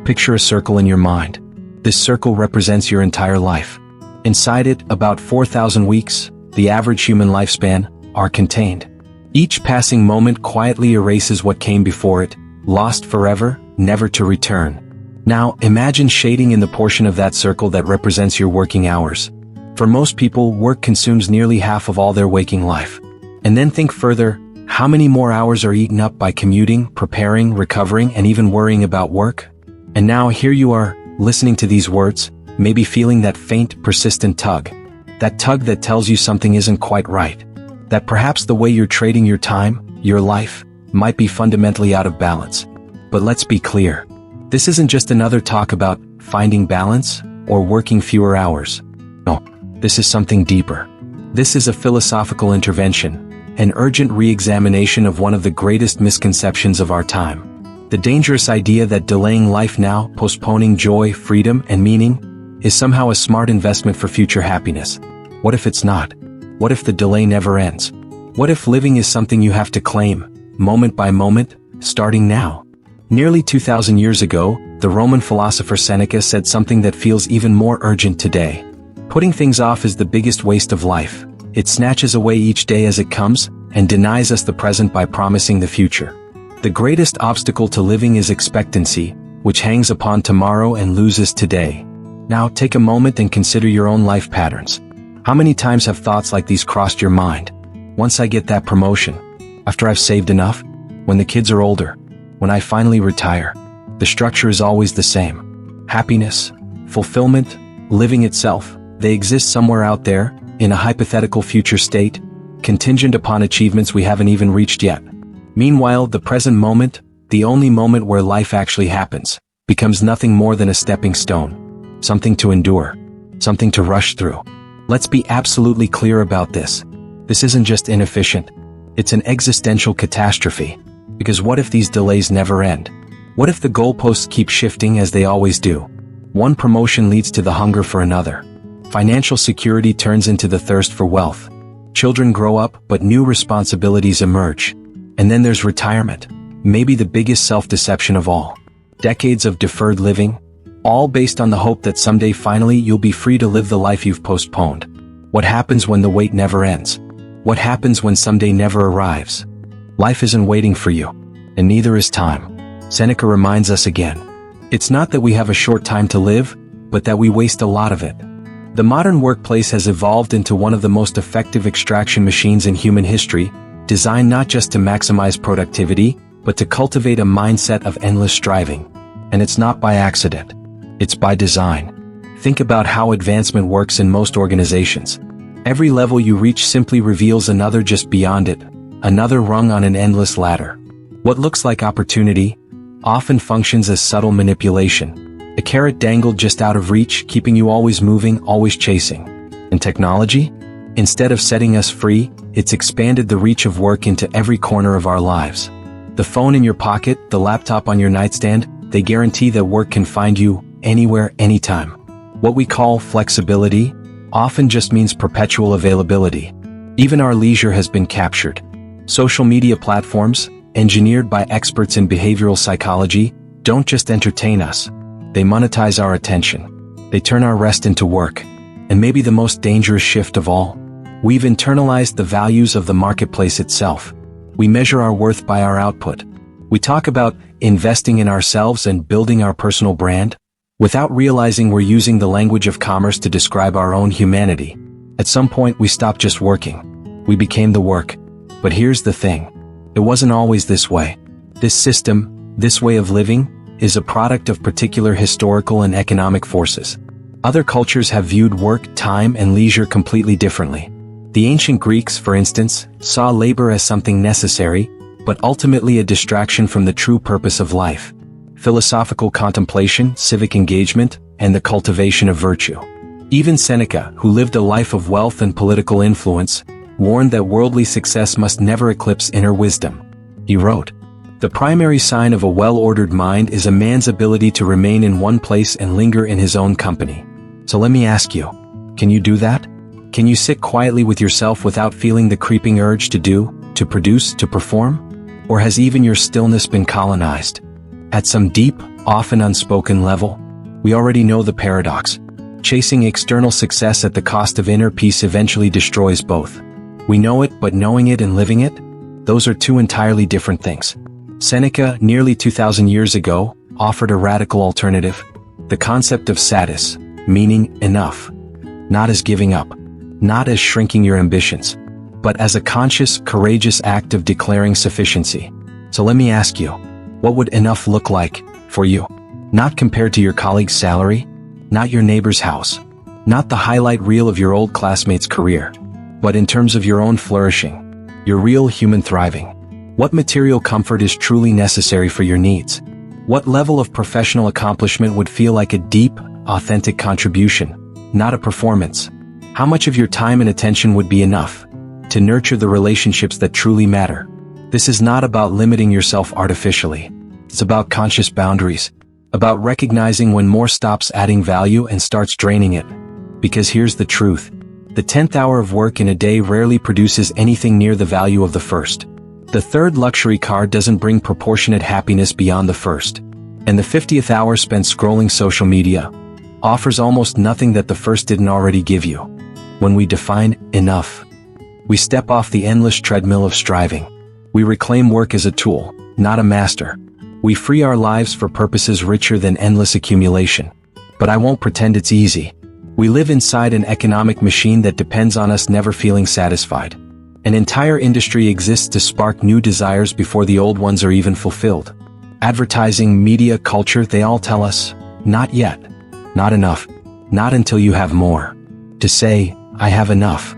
Picture a circle in your mind. This circle represents your entire life. Inside it, about 4,000 weeks, the average human lifespan, are contained. Each passing moment quietly erases what came before it, lost forever, never to return. Now, imagine shading in the portion of that circle that represents your working hours. For most people, work consumes nearly half of all their waking life. And then think further, how many more hours are eaten up by commuting, preparing, recovering, and even worrying about work? And now here you are, listening to these words, maybe feeling that faint, persistent tug. That tug that tells you something isn't quite right. That perhaps the way you're trading your time, your life, might be fundamentally out of balance. But let's be clear. This isn't just another talk about finding balance or working fewer hours. No, this is something deeper. This is a philosophical intervention, an urgent re-examination of one of the greatest misconceptions of our time. The dangerous idea that delaying life now, postponing joy, freedom, and meaning, is somehow a smart investment for future happiness. What if it's not? What if the delay never ends? What if living is something you have to claim, moment by moment, starting now? Nearly 2,000 years ago, the Roman philosopher Seneca said something that feels even more urgent today. Putting things off is the biggest waste of life. It snatches away each day as it comes, and denies us the present by promising the future. The greatest obstacle to living is expectancy, which hangs upon tomorrow and loses today. Now take a moment and consider your own life patterns. How many times have thoughts like these crossed your mind? Once I get that promotion, after I've saved enough, when the kids are older, when I finally retire. The structure is always the same. Happiness, fulfillment, living itself, they exist somewhere out there, in a hypothetical future state, contingent upon achievements we haven't even reached yet. Meanwhile, the present moment, the only moment where life actually happens, becomes nothing more than a stepping stone. Something to endure. Something to rush through. Let's be absolutely clear about this. This isn't just inefficient. It's an existential catastrophe. Because what if these delays never end? What if the goalposts keep shifting as they always do? One promotion leads to the hunger for another. Financial security turns into the thirst for wealth. Children grow up, but new responsibilities emerge. And then there's retirement, maybe the biggest self-deception of all. Decades of deferred living, all based on the hope that someday finally you'll be free to live the life you've postponed. What happens when the wait never ends? What happens when someday never arrives? Life isn't waiting for you, and neither is time. Seneca reminds us again. It's not that we have a short time to live, but that we waste a lot of it. The modern workplace has evolved into one of the most effective extraction machines in human history, designed not just to maximize productivity, but to cultivate a mindset of endless striving. And it's not by accident. It's by design. Think about how advancement works in most organizations. Every level you reach simply reveals another just beyond it, another rung on an endless ladder. What looks like opportunity often functions as subtle manipulation, a carrot dangled just out of reach, keeping you always moving, always chasing. And technology? Instead of setting us free, it's expanded the reach of work into every corner of our lives. The phone in your pocket, the laptop on your nightstand, they guarantee that work can find you anywhere, anytime. What we call flexibility often just means perpetual availability. Even our leisure has been captured. Social media platforms, engineered by experts in behavioral psychology, don't just entertain us. They monetize our attention. They turn our rest into work. And maybe the most dangerous shift of all, we've internalized the values of the marketplace itself. We measure our worth by our output. We talk about investing in ourselves and building our personal brand, without realizing we're using the language of commerce to describe our own humanity. At some point we stopped just working. We became the work. But here's the thing. It wasn't always this way. This system, this way of living, is a product of particular historical and economic forces. Other cultures have viewed work, time, and leisure completely differently. The ancient Greeks, for instance, saw labor as something necessary, but ultimately a distraction from the true purpose of life. Philosophical contemplation, civic engagement, and the cultivation of virtue. Even Seneca, who lived a life of wealth and political influence, warned that worldly success must never eclipse inner wisdom. He wrote, "The primary sign of a well-ordered mind is a man's ability to remain in one place and linger in his own company." So let me ask you, can you do that? Can you sit quietly with yourself without feeling the creeping urge to do, to produce, to perform? Or has even your stillness been colonized? At some deep, often unspoken level? We already know the paradox. Chasing external success at the cost of inner peace eventually destroys both. We know it, but knowing it and living it? Those are two entirely different things. Seneca, nearly 2,000 years ago, offered a radical alternative. The concept of satis, meaning enough. Not as giving up, not as shrinking your ambitions, but as a conscious, courageous act of declaring sufficiency. So let me ask you, what would enough look like for you? Not compared to your colleague's salary, not your neighbor's house, not the highlight reel of your old classmate's career, but in terms of your own flourishing, your real human thriving. What material comfort is truly necessary for your needs? What level of professional accomplishment would feel like a deep, authentic contribution, not a performance? How much of your time and attention would be enough to nurture the relationships that truly matter? This is not about limiting yourself artificially. It's about conscious boundaries, about recognizing when more stops adding value and starts draining it. Because here's the truth. The 10th hour of work in a day rarely produces anything near the value of the first. The third luxury car doesn't bring proportionate happiness beyond the first. And the 50th hour spent scrolling social media offers almost nothing that the first didn't already give you. When we define enough, we step off the endless treadmill of striving. We reclaim work as a tool, not a master. We free our lives for purposes richer than endless accumulation. But I won't pretend it's easy. We live inside an economic machine that depends on us never feeling satisfied. An entire industry exists to spark new desires before the old ones are even fulfilled. Advertising, media, culture, they all tell us, not yet, not enough, not until you have more. To say, I have enough,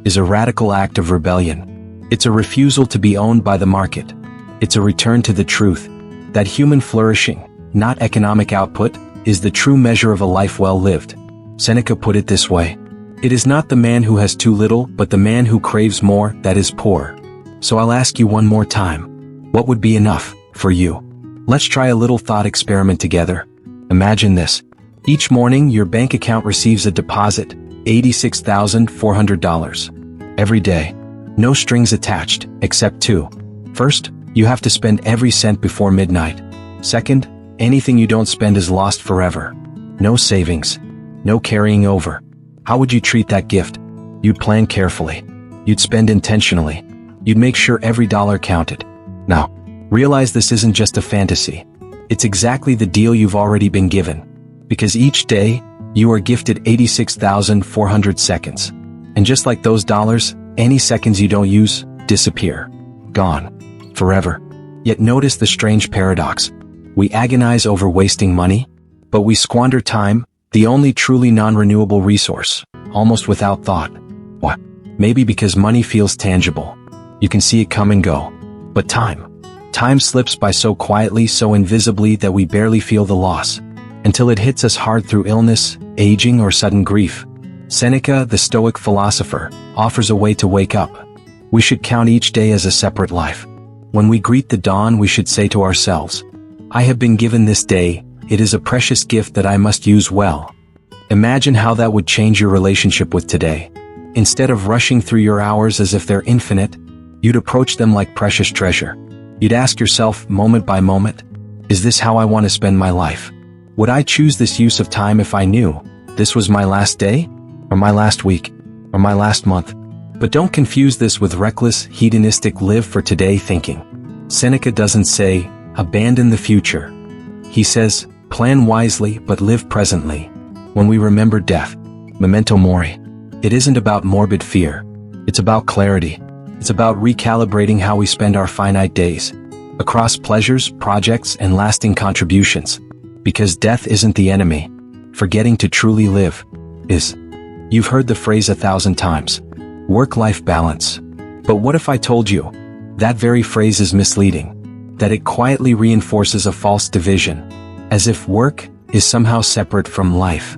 is a radical act of rebellion. It's a refusal to be owned by the market. It's a return to the truth that human flourishing, not economic output, is the true measure of a life well lived. Seneca put it this way: it is not the man who has too little, but the man who craves more that is poor. So I'll ask you one more time. What would be enough for you? Let's try a little thought experiment together. Imagine this. Each morning your bank account receives a deposit, $86,400. Every day. No strings attached, except two. First, you have to spend every cent before midnight. Second, anything you don't spend is lost forever. No savings. No carrying over. How would you treat that gift? You'd plan carefully. You'd spend intentionally. You'd make sure every dollar counted. Now, realize this isn't just a fantasy. It's exactly the deal you've already been given. Because each day, you are gifted 86,400 seconds. And just like those dollars, any seconds you don't use, disappear. Gone. Forever. Yet notice the strange paradox. We agonize over wasting money, but we squander time, the only truly non-renewable resource, almost without thought. What? Maybe because money feels tangible. You can see it come and go. But time slips by so quietly, so invisibly that we barely feel the loss, until it hits us hard through illness, aging, or sudden grief. Seneca, the Stoic philosopher, offers a way to wake up. We should count each day as a separate life. When we greet the dawn, we should say to ourselves, I have been given this day, it is a precious gift that I must use well. Imagine how that would change your relationship with today. Instead of rushing through your hours as if they're infinite, you'd approach them like precious treasure. You'd ask yourself, moment by moment, is this how I want to spend my life? Would I choose this use of time if I knew this was my last day, or my last week, or my last month? But don't confuse this with reckless, hedonistic live for today thinking. Seneca doesn't say, abandon the future. He says, plan wisely but live presently. When we remember death, memento mori, it isn't about morbid fear. It's about clarity. It's about recalibrating how we spend our finite days, across pleasures, projects, and lasting contributions. Because death isn't the enemy. Forgetting to truly live is. You've heard the phrase 1,000 times. Work-life balance. But what if I told you that very phrase is misleading? That it quietly reinforces a false division, as if work is somehow separate from life.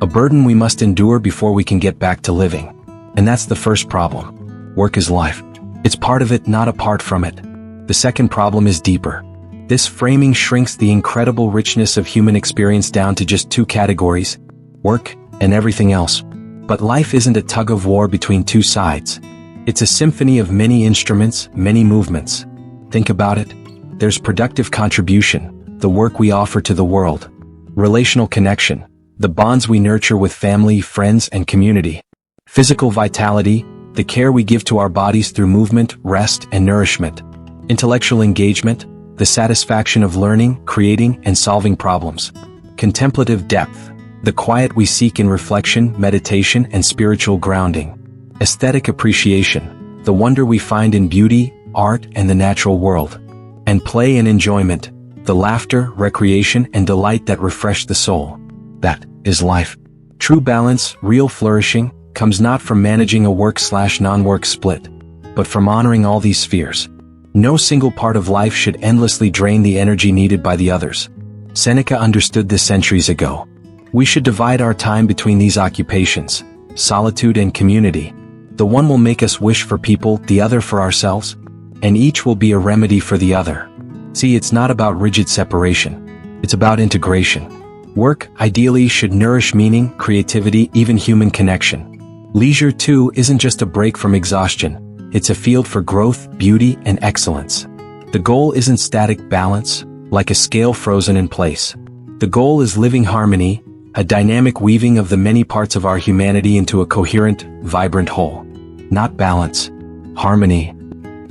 A burden we must endure before we can get back to living. And that's the first problem. Work is life. It's part of it, not apart from it. The second problem is deeper. This framing shrinks the incredible richness of human experience down to just two categories: work and everything else. But life isn't a tug-of-war between two sides. It's a symphony of many instruments, many movements. Think about it. There's productive contribution, the work we offer to the world. Relational connection, the bonds we nurture with family, friends, and community. Physical vitality, the care we give to our bodies through movement, rest, and nourishment. Intellectual engagement, the satisfaction of learning, creating, and solving problems. Contemplative depth, the quiet we seek in reflection, meditation, and spiritual grounding. Aesthetic appreciation, the wonder we find in beauty, art, and the natural world. And play and enjoyment, the laughter, recreation, and delight that refresh the soul. That is life. True balance, real flourishing, comes not from managing a work/non-work split, but from honoring all these spheres. No single part of life should endlessly drain the energy needed by the others. Seneca understood this centuries ago. We should divide our time between these occupations, solitude and community. The one will make us wish for people, the other for ourselves, and each will be a remedy for the other. See, it's not about rigid separation. It's about integration. Work, ideally, should nourish meaning, creativity, even human connection. Leisure, too, isn't just a break from exhaustion. It's a field for growth, beauty, and excellence. The goal isn't static balance, like a scale frozen in place. The goal is living harmony, a dynamic weaving of the many parts of our humanity into a coherent, vibrant whole. Not balance. Harmony.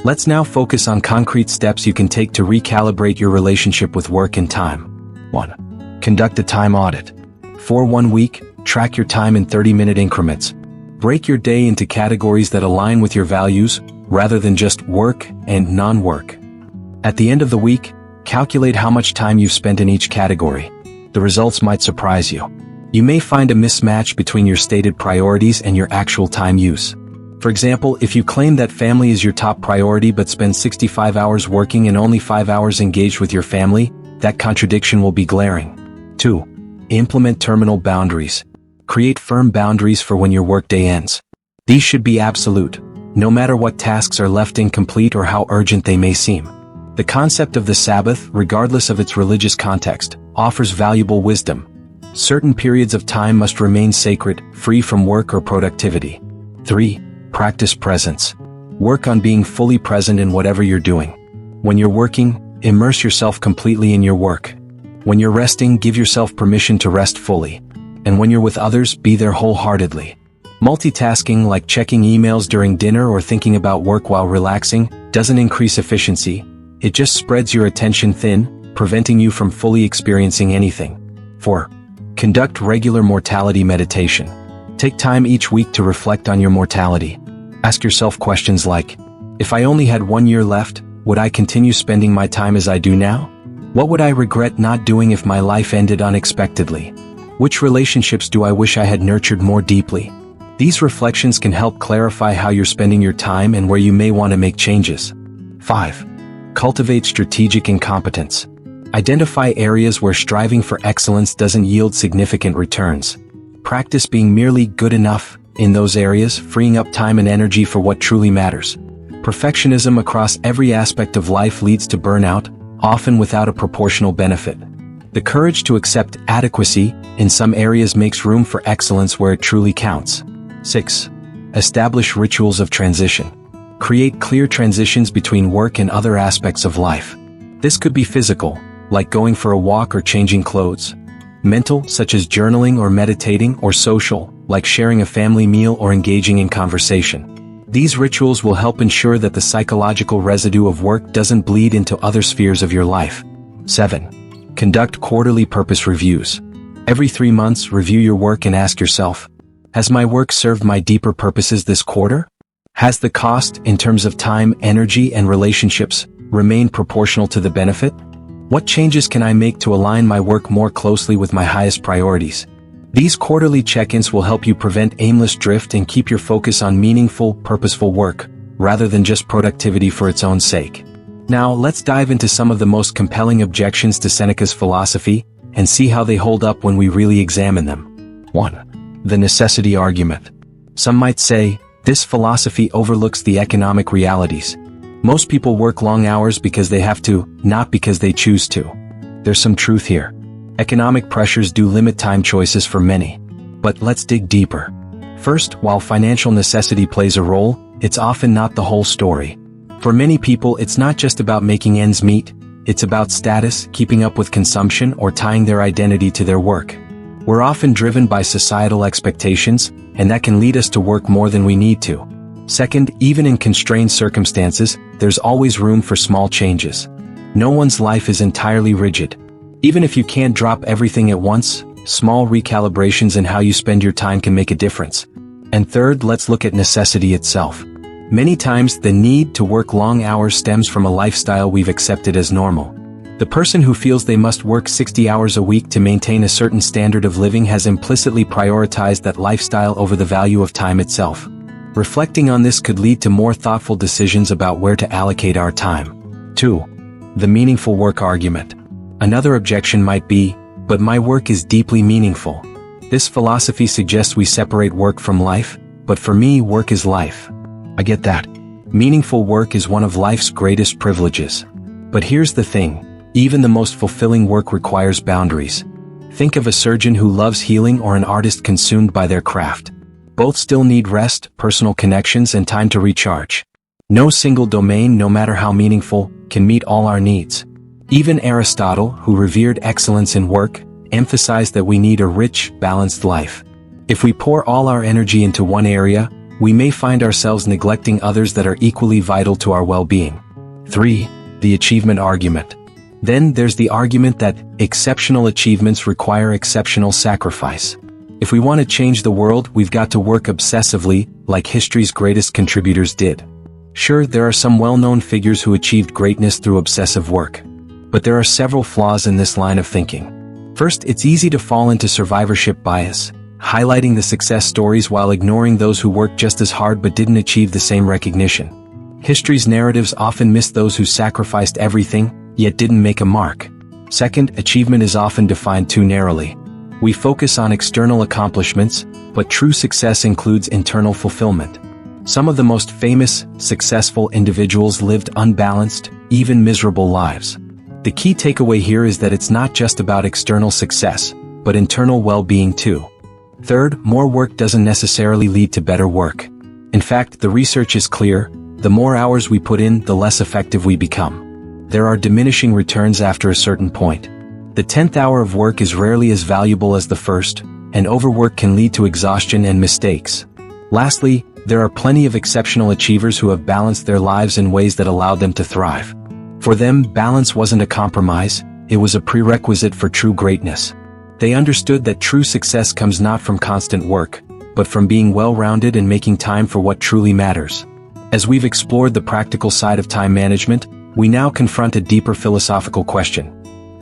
Let's now focus on concrete steps you can take to recalibrate your relationship with work and time. 1. Conduct a time audit. For 1 week, track your time in 30-minute increments. Break your day into categories that align with your values, rather than just work and non-work. At the end of the week, calculate how much time you've spent in each category. The results might surprise you. You may find a mismatch between your stated priorities and your actual time use. For example, if you claim that family is your top priority but spend 65 hours working and only 5 hours engaged with your family, that contradiction will be glaring. 2. Implement terminal boundaries. Create firm boundaries for when your workday ends. These should be absolute, no matter what tasks are left incomplete or how urgent they may seem. The concept of the Sabbath, regardless of its religious context, offers valuable wisdom. Certain periods of time must remain sacred, free from work or productivity. 3. Practice presence. Work on being fully present in whatever you're doing. When you're working, immerse yourself completely in your work. When you're resting, give yourself permission to rest fully. And when you're with others, be there wholeheartedly. Multitasking, like checking emails during dinner or thinking about work while relaxing, doesn't increase efficiency. It just spreads your attention thin, preventing you from fully experiencing anything. 4. Conduct regular mortality meditation. Take time each week to reflect on your mortality. Ask yourself questions like, if I only had 1 year left, would I continue spending my time as I do now? What would I regret not doing if my life ended unexpectedly? Which relationships do I wish I had nurtured more deeply? These reflections can help clarify how you're spending your time and where you may want to make changes. 5. Cultivate strategic incompetence. Identify areas where striving for excellence doesn't yield significant returns. Practice being merely good enough in those areas, freeing up time and energy for what truly matters. Perfectionism across every aspect of life leads to burnout, often without a proportional benefit. The courage to accept adequacy in some areas makes room for excellence where it truly counts. 6. Establish rituals of transition. Create clear transitions between work and other aspects of life. This could be physical, like going for a walk or changing clothes. Mental, such as journaling or meditating, or social, like sharing a family meal or engaging in conversation. These rituals will help ensure that the psychological residue of work doesn't bleed into other spheres of your life. 7. Conduct quarterly purpose reviews. Every 3 months, review your work and ask yourself, has my work served my deeper purposes this quarter? Has the cost, in terms of time, energy, and relationships, remained proportional to the benefit? What changes can I make to align my work more closely with my highest priorities? These quarterly check-ins will help you prevent aimless drift and keep your focus on meaningful, purposeful work, rather than just productivity for its own sake. Now, let's dive into some of the most compelling objections to Seneca's philosophy, and see how they hold up when we really examine them. 1. The necessity argument. Some might say, this philosophy overlooks the economic realities. Most people work long hours because they have to, not because they choose to. There's some truth here. Economic pressures do limit time choices for many. But let's dig deeper. First, while financial necessity plays a role, it's often not the whole story. For many people, it's not just about making ends meet, It's about status, keeping up with consumption, or tying their identity to their work. We're often driven by societal expectations, and that can lead us to work more than we need to. Second, even in constrained circumstances, there's always room for small changes. No one's life is entirely rigid. Even if you can't drop everything at once, small recalibrations in how you spend your time can make a difference. And third, let's look at necessity itself. Many times, the need to work long hours stems from a lifestyle we've accepted as normal. The person who feels they must work 60 hours a week to maintain a certain standard of living has implicitly prioritized that lifestyle over the value of time itself. Reflecting on this could lead to more thoughtful decisions about where to allocate our time. 2. The meaningful work argument. Another objection might be, but my work is deeply meaningful. This philosophy suggests we separate work from life, but for me, work is life. I get that. Meaningful work is one of life's greatest privileges. But here's the thing, even the most fulfilling work requires boundaries. Think of a surgeon who loves healing or an artist consumed by their craft. Both still need rest, personal connections, and time to recharge. No single domain, no matter how meaningful, can meet all our needs. Even Aristotle, who revered excellence in work, emphasized that we need a rich, balanced life. If we pour all our energy into one area, we may find ourselves neglecting others that are equally vital to our well-being. 3. The achievement argument. Then there's the argument that exceptional achievements require exceptional sacrifice. If we want to change the world, we've got to work obsessively, like history's greatest contributors did. Sure, there are some well-known figures who achieved greatness through obsessive work. But there are several flaws in this line of thinking. First, it's easy to fall into survivorship bias, highlighting the success stories while ignoring those who worked just as hard but didn't achieve the same recognition. History's narratives often miss those who sacrificed everything, yet didn't make a mark. Second, achievement is often defined too narrowly. We focus on external accomplishments, but true success includes internal fulfillment. Some of the most famous, successful individuals lived unbalanced, even miserable lives. The key takeaway here is that it's not just about external success, but internal well-being too. Third, more work doesn't necessarily lead to better work. In fact, the research is clear, the more hours we put in, the less effective we become. There are diminishing returns after a certain point. The 10th hour of work is rarely as valuable as the first, and overwork can lead to exhaustion and mistakes. Lastly, there are plenty of exceptional achievers who have balanced their lives in ways that allowed them to thrive. For them, balance wasn't a compromise, it was a prerequisite for true greatness. They understood that true success comes not from constant work, but from being well-rounded and making time for what truly matters. As we've explored the practical side of time management, we now confront a deeper philosophical question.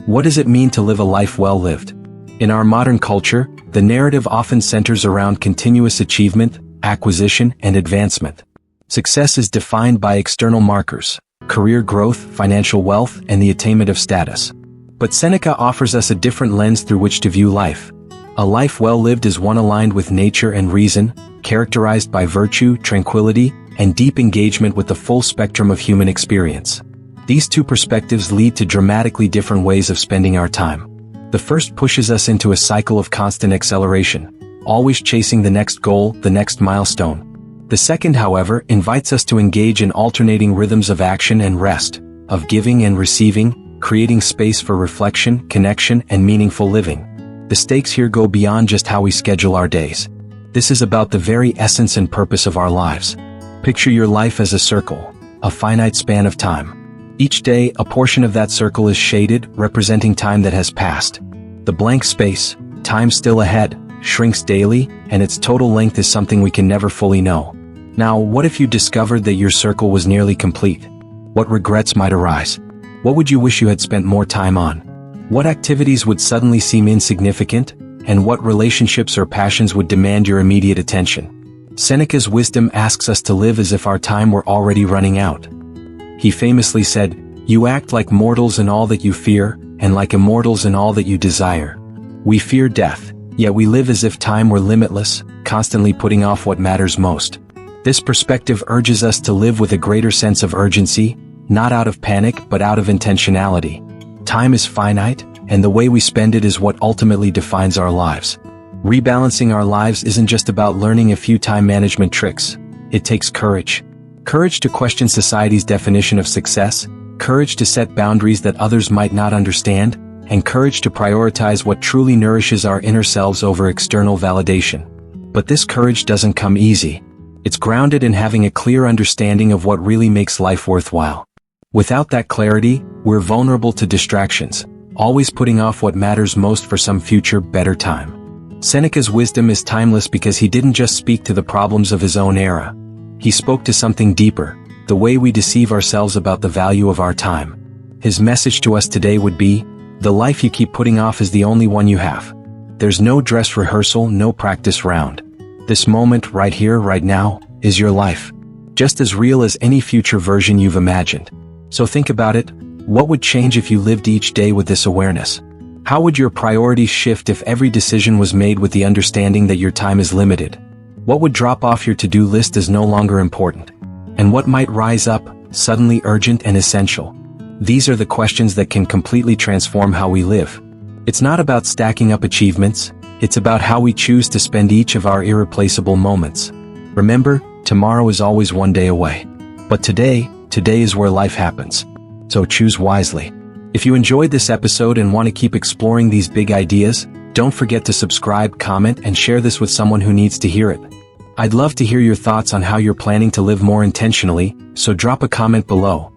What does it mean to live a life well lived? In our modern culture, the narrative often centers around continuous achievement, acquisition, and advancement. Success is defined by external markers, career growth, financial wealth, and the attainment of status. But Seneca offers us a different lens through which to view life. A life well lived is one aligned with nature and reason, characterized by virtue, tranquility, and deep engagement with the full spectrum of human experience. These two perspectives lead to dramatically different ways of spending our time. The first pushes us into a cycle of constant acceleration, always chasing the next goal, the next milestone. The second, however, invites us to engage in alternating rhythms of action and rest, of giving and receiving, creating space for reflection, connection, and meaningful living. The stakes here go beyond just how we schedule our days. This is about the very essence and purpose of our lives. Picture your life as a circle, a finite span of time. Each day, a portion of that circle is shaded, representing time that has passed. The blank space, time still ahead, shrinks daily, and its total length is something we can never fully know. Now, what if you discovered that your circle was nearly complete? What regrets might arise? What would you wish you had spent more time on? What activities would suddenly seem insignificant, and what relationships or passions would demand your immediate attention? Seneca's wisdom asks us to live as if our time were already running out. He famously said, "You act like mortals in all that you fear, and like immortals in all that you desire." We fear death, yet we live as if time were limitless, constantly putting off what matters most. This perspective urges us to live with a greater sense of urgency, not out of panic but out of intentionality. Time is finite, and the way we spend it is what ultimately defines our lives. Rebalancing our lives isn't just about learning a few time management tricks. It takes courage. Courage to question society's definition of success, courage to set boundaries that others might not understand, and courage to prioritize what truly nourishes our inner selves over external validation. But this courage doesn't come easy. It's grounded in having a clear understanding of what really makes life worthwhile. Without that clarity, we're vulnerable to distractions, always putting off what matters most for some future, better time. Seneca's wisdom is timeless because he didn't just speak to the problems of his own era. He spoke to something deeper, the way we deceive ourselves about the value of our time. His message to us today would be, the life you keep putting off is the only one you have. There's no dress rehearsal, no practice round. This moment, right here, right now, is your life. Just as real as any future version you've imagined. So think about it. What would change if you lived each day with this awareness? How would your priorities shift if every decision was made with the understanding that your time is limited? What would drop off your to-do list as no longer important? And what might rise up, suddenly urgent and essential? These are the questions that can completely transform how we live. It's not about stacking up achievements, it's about how we choose to spend each of our irreplaceable moments. Remember, tomorrow is always one day away. But today is where life happens. So choose wisely. If you enjoyed this episode and want to keep exploring these big ideas, don't forget to subscribe, comment, and share this with someone who needs to hear it. I'd love to hear your thoughts on how you're planning to live more intentionally, so drop a comment below.